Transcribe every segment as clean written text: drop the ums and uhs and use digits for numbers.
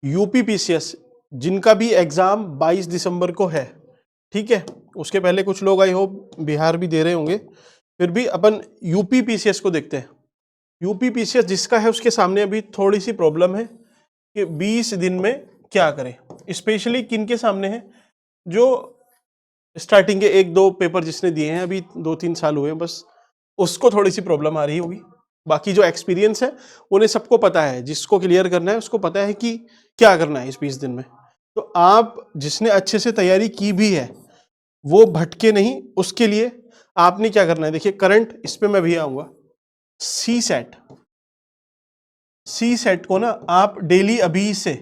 UP PCS जिनका भी exam 22 दिसंबर को है, ठीक है, उसके पहले कुछ लोग आई होप बिहार भी दे रहे होंगे, फिर भी अपन यूपी पीसीएस को देखते हैं। यूपी पीसीएस जिसका है उसके सामने अभी थोड़ी सी प्रॉब्लम है कि 20 दिन में क्या करें। स्पेशली किन के सामने है, जो स्टार्टिंग के 1-2 पेपर जिसने दिए हैं, अभी 2-3 साल हुए हैं बस, उसको थोड़ी सी प्रॉब्लम आ रही होगी। बाकी जो एक्सपीरियंस है उन्हें सबको पता है, जिसको क्लियर करना है उसको पता है कि क्या करना है इस 20 दिन में। तो आप जिसने अच्छे से तैयारी की भी है वो भटके नहीं, उसके लिए आपने क्या करना है, देखिए करंट, इस पे मैं भी आऊंगा। सी सेट को ना आप डेली अभी से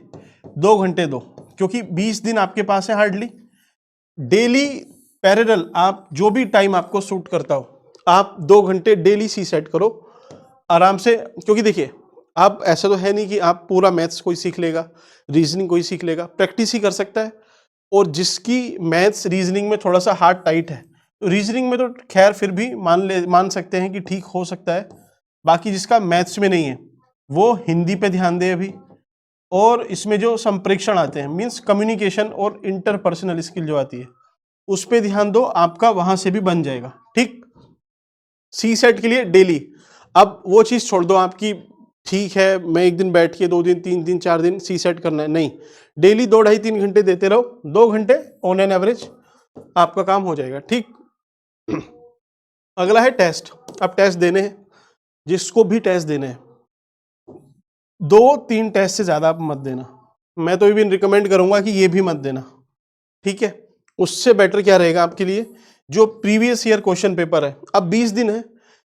2 घंटे दो, क्योंकि 20 दिन आपके पास है हार्डली। डेली पैरेलल आप जो भी टाइम आपको सूट करता हो, आप 2 घंटे डेली सी सेट करो आराम से। क्योंकि देखिए आप ऐसा तो है नहीं कि आप पूरा मैथ्स कोई सीख लेगा, रीजनिंग कोई सीख लेगा, प्रैक्टिस ही कर सकता है। और जिसकी मैथ्स रीजनिंग में थोड़ा सा हार्ड टाइट है, तो रीजनिंग में तो खैर फिर भी मान सकते हैं कि ठीक हो सकता है। बाकी जिसका मैथ्स में नहीं है वो हिंदी पे ध्यान दे अभी। और इसमें जो संप्रेक्षण आते हैं, मीन्स कम्युनिकेशन और इंटरपर्सनल स्किल जो आती है, उस पे ध्यान दो, आपका वहां से भी बन जाएगा। ठीक, सी सेट के लिए डेली। अब वो चीज छोड़ दो आपकी, ठीक है मैं एक दिन बैठ के 2 दिन 3 दिन 4 दिन सी सेट करना है, नहीं, डेली 2-2.5-3 घंटे देते रहो, 2 घंटे ऑन एन एवरेज आपका काम हो जाएगा। ठीक, अगला है टेस्ट। अब टेस्ट देने हैं, जिसको भी टेस्ट देने हैं 2-3 टेस्ट से ज्यादा आप मत देना। मैं तो इवन रिकमेंड करूंगा कि ये भी मत देना, ठीक है। उससे बेटर क्या रहेगा आपके लिए, जो प्रीवियस ईयर क्वेश्चन पेपर है, अब 20 दिन है,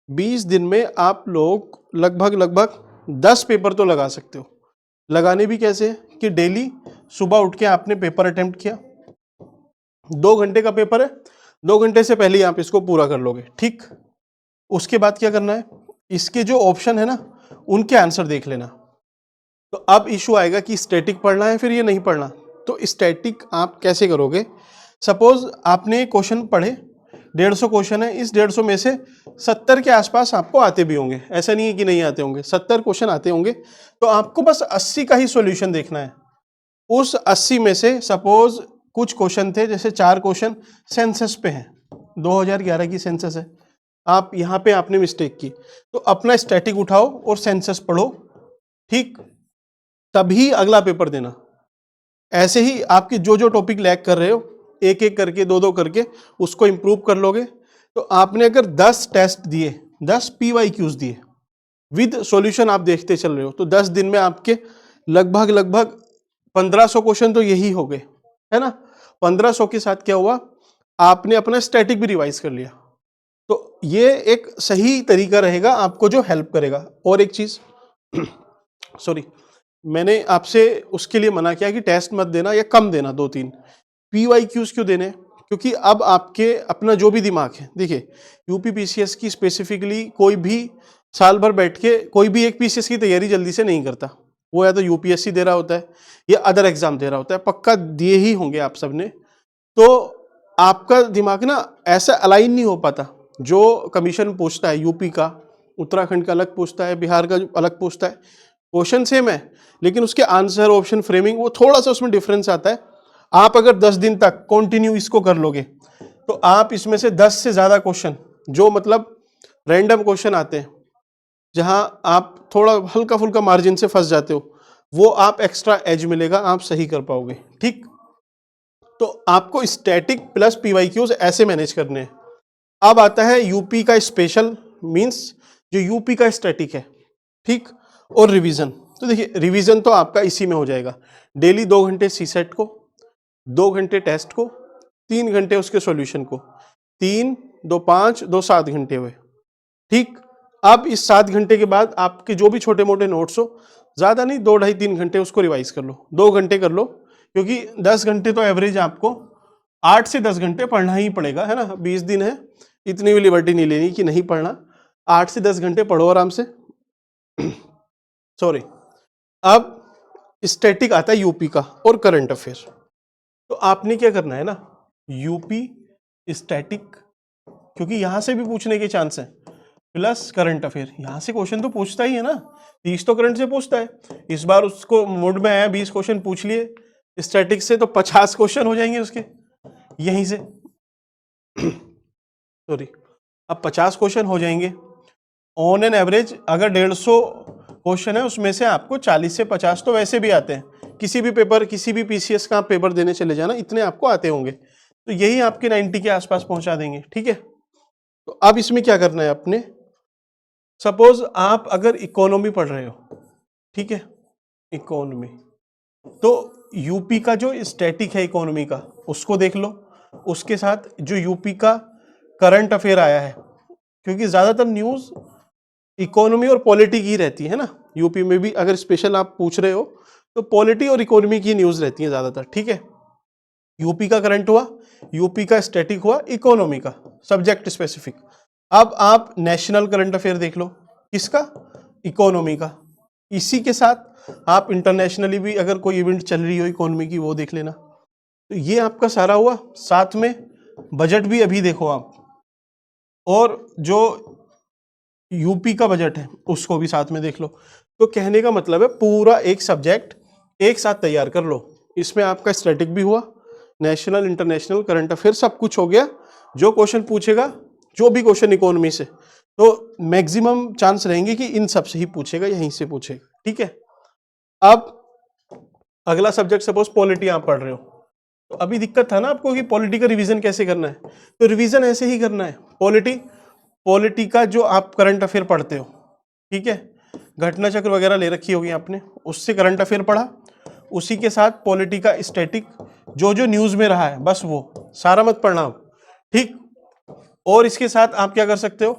20 दिन में आप लोग लगभग 10 पेपर तो लगा सकते हो। लगाने भी कैसे कि डेली सुबह उठ के आपने पेपर अटेम्प्ट किया, 2 घंटे का पेपर है, 2 घंटे से पहले आप इसको पूरा कर लोगे। ठीक, उसके बाद क्या करना है, इसके जो ऑप्शन है ना उनके आंसर देख लेना। तो अब इशू आएगा कि स्टैटिक पढ़ना है फिर ये नहीं पढ़ना। तो स्टैटिक आप कैसे करोगे, सपोज आपने क्वेश्चन पढ़े, 150 क्वेश्चन है, इस 150 में से 70 के आसपास आपको आते भी होंगे, ऐसा नहीं है कि नहीं आते होंगे, 70 क्वेश्चन आते होंगे, तो आपको बस 80 का ही सॉल्यूशन देखना है। उस 80 में से सपोज कुछ क्वेश्चन थे, जैसे 4 क्वेश्चन सेंसस पे हैं, 2011 की सेंसस है, आप यहाँ पे आपने मिस्टेक की, तो अपना स्टैटिक उठाओ और सेंसस पढ़ो। ठीक, तभी अगला पेपर देना। ऐसे ही आपके जो जो टॉपिक लैग कर रहे हो, एक एक करके 2-2 करके उसको इंप्रूव कर लोगे। तो आपने अगर 10 टेस्ट दिए, 10 PYQs दिए विद सॉल्यूशन आप देखते चल रहे हो, तो 10 दिन में आपके लगभग 1500 क्वेश्चन तो यही हो गए, है ना। 1500 के साथ क्या हुआ, आपने अपना स्टैटिक भी रिवाइज कर लिया। तो ये एक सही तरीका रहेगा आपको जो हेल्प करेगा। और एक चीज सॉरी, मैंने आपसे उसके लिए मना किया कि टेस्ट मत देना या कम देना, 2-3 PYQs क्यों देने, क्योंकि अब आपके अपना जो भी दिमाग है, देखिए यूपी पीसीएस की स्पेसिफिकली कोई भी साल भर बैठ के कोई भी एक पीसीएस की तैयारी जल्दी से नहीं करता, वो या तो यूपीएससी दे रहा होता है या अदर एग्जाम दे रहा होता है, पक्का दिए ही होंगे आप सबने। तो आपका दिमाग ना ऐसा अलाइन नहीं हो पाता। जो कमीशन पूछता है यूपी का, उत्तराखंड का अलग पूछता है, बिहार का अलग पूछता है, क्वेश्चन सेम है लेकिन उसके आंसर ऑप्शन फ्रेमिंग वो थोड़ा सा उसमें डिफरेंस आता है। आप अगर 10 दिन तक कंटिन्यू इसको कर लोगे तो आप इसमें से 10 से ज्यादा क्वेश्चन, जो मतलब रैंडम क्वेश्चन आते हैं जहां आप थोड़ा हल्का फुल्का मार्जिन से फंस जाते हो, वो आप एक्स्ट्रा एज मिलेगा, आप सही कर पाओगे। ठीक, तो आपको स्टैटिक प्लस PYQs ऐसे मैनेज करने हैं। अब आता है यूपी का स्पेशल, मींस जो यूपी का स्टैटिक है, ठीक, और रिवीजन। तो देखिए रिवीजन तो आपका इसी में हो जाएगा, डेली 2 घंटे सी सेट को, 2 घंटे टेस्ट को, 3 घंटे उसके सॉल्यूशन को, 3, 2, 5, 2, 7 घंटे हुए। ठीक, अब इस 7 घंटे के बाद आपके जो भी छोटे मोटे नोट्स हो, ज्यादा नहीं, 2-2.5-3 घंटे उसको रिवाइज कर लो, 2 घंटे कर लो, क्योंकि 10 घंटे तो एवरेज आपको 8 से 10 घंटे पढ़ना ही पड़ेगा, है ना। 20 दिन है, इतनी भी लिबर्टी नहीं लेनी कि नहीं पढ़ना, 8 से 10 घंटे पढ़ो आराम से। सॉरी, अब स्टैटिक आता है यूपी का और करंट अफेयर। तो आपने क्या करना है ना, यूपी स्टैटिक, क्योंकि यहां से भी पूछने के चांस है, प्लस करंट अफेयर। यहां से क्वेश्चन तो पूछता ही है ना, 30 तो करंट से पूछता है। इस बार उसको मूड में आया, 20 क्वेश्चन पूछ लिए स्टैटिक्स से, तो 50 क्वेश्चन हो जाएंगे उसके यहीं से सॉरी, अब 50 क्वेश्चन हो जाएंगे ऑन एन एवरेज। अगर 150 क्वेश्चन है उसमें से आपको 40 से 50 तो वैसे भी आते हैं। किसी भी पेपर, किसी भी पीसीएस का आप पेपर देने चले जाना, इतने आपको आते होंगे, तो यही आपके 90 के आसपास पहुंचा देंगे। ठीक है, तो अब इसमें क्या करना है आपने, सपोज आप अगर इकोनॉमी पढ़ रहे हो, ठीक है, इकोनॉमी, तो यूपी का जो स्टैटिक है इकोनॉमी का उसको देख लो, उसके साथ जो यूपी का करंट अफेयर आया है, क्योंकि ज्यादातर न्यूज इकोनॉमी और पॉलिटी की रहती है ना, यूपी में भी अगर स्पेशल आप पूछ रहे हो तो पॉलिटी और इकोनॉमी की न्यूज रहती है ज्यादातर। ठीक है, यूपी का करंट हुआ, यूपी का स्टैटिक हुआ, इकोनॉमी का सब्जेक्ट स्पेसिफिक। अब आप नेशनल करंट अफेयर देख लो, किसका, इकोनॉमी का। इसी के साथ आप इंटरनेशनली भी अगर कोई इवेंट चल रही हो इकोनॉमी की, वो देख लेना। तो ये आपका सारा हुआ, साथ में बजट भी अभी देखो आप, और जो यूपी का बजट है उसको भी साथ में देख लो। तो कहने का मतलब है पूरा एक सब्जेक्ट एक साथ तैयार कर लो। इसमें आपका स्टैटिक भी हुआ, नेशनल इंटरनेशनल करंट अफेयर सब कुछ हो गया। जो क्वेश्चन पूछेगा, जो भी क्वेश्चन इकोनॉमी से, तो मैक्सिमम चांस रहेंगे कि इन सब से ही पूछेगा, यहीं से पूछेगा। ठीक है, अब अगला सब्जेक्ट सपोज पॉलिटी आप पढ़ रहे हो, तो अभी दिक्कत था ना आपको कि पॉलिटी का रिवीजन कैसे करना है, तो रिवीजन ऐसे ही करना है। पॉलिटी का जो आप करंट अफेयर पढ़ते हो, ठीक है, घटना चक्र वगैरह ले रखी होगी आपने, उससे करंट अफेयर पढ़ा, उसी के साथ पॉलिटी का स्टैटिक जो जो न्यूज में रहा है बस वो सारा मत पढ़ना आप। ठीक, और इसके साथ आप क्या कर सकते हो,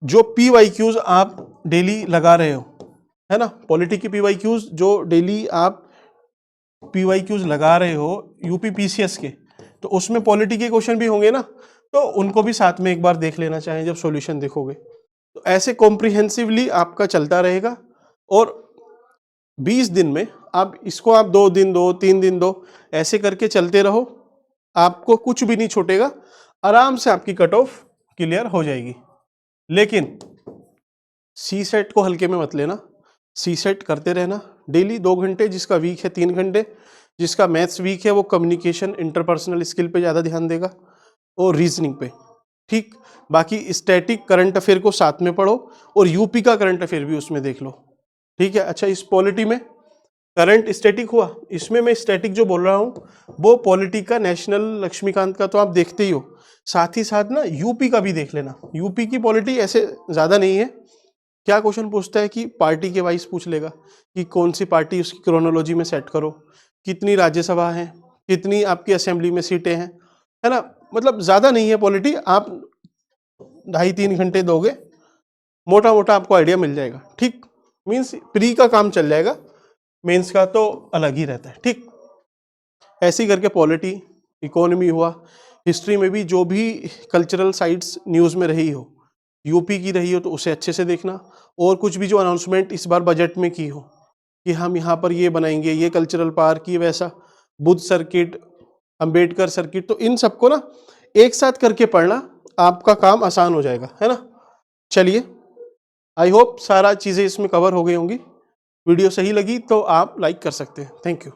जो PYQs आप डेली लगा रहे हो, है ना, पॉलिटी की PYQs जो डेली आप PYQs लगा रहे हो यूपी PCS के, तो उसमें पॉलिटी के क्वेश्चन भी होंगे ना, तो उनको भी साथ में एक बार देख लेना चाहें जब सॉल्यूशन देखोगे। तो ऐसे कॉम्प्रिहेंसिवली आपका चलता रहेगा, और 20 दिन में आप इसको आप 2 दिन दो, 3 दिन दो, ऐसे करके चलते रहो, आपको कुछ भी नहीं छूटेगा, आराम से आपकी कट ऑफ क्लियर हो जाएगी। लेकिन सी सेट को हल्के में मत लेना, सी सेट करते रहना डेली 2 घंटे, जिसका वीक है 3 घंटे, जिसका मैथ्स वीक है वो कम्युनिकेशन इंटरपर्सनल स्किल पे ज़्यादा ध्यान देगा और रीजनिंग पे। ठीक, बाकी स्टैटिक करंट अफेयर को साथ में पढ़ो, और यूपी का करंट अफेयर भी उसमें देख लो। ठीक है, अच्छा, इस पॉलिटी में करंट स्टैटिक हुआ, इसमें मैं स्टैटिक जो बोल रहा हूँ वो पॉलिटी का नेशनल लक्ष्मीकांत का तो आप देखते ही हो, साथ ही साथ ना यूपी का भी देख लेना। यूपी की पॉलिटी ऐसे ज़्यादा नहीं है, क्या क्वेश्चन पूछता है कि पार्टी के वाइज पूछ लेगा कि कौन सी पार्टी, उसकी क्रोनोलॉजी में सेट करो, कितनी राज्यसभा है, कितनी आपकी असेंबली में सीटें हैं, है ना, मतलब ज़्यादा नहीं है पॉलिटी। आप 2.5-3 घंटे दोगे, मोटा मोटा आपको आइडिया मिल जाएगा। ठीक, मीन्स प्री का काम चल जाएगा, मेंस का तो अलग ही रहता है। ठीक, ऐसे ही करके पॉलिटी, इकोनॉमी हुआ, हिस्ट्री में भी जो भी कल्चरल साइट्स न्यूज़ में रही हो, यूपी की रही हो तो उसे अच्छे से देखना, और कुछ भी जो अनाउंसमेंट इस बार बजट में की हो कि हम यहाँ पर ये बनाएंगे, ये कल्चरल पार्क, ये वैसा, बुद्ध सर्किट, अंबेडकर सर्किट, तो इन सबको ना एक साथ करके पढ़ना, आपका काम आसान हो जाएगा, है ना। चलिए, आई होप सारा चीज़ें इसमें कवर हो गई होंगी। वीडियो सही लगी तो आप लाइक कर सकते हैं। Thank you.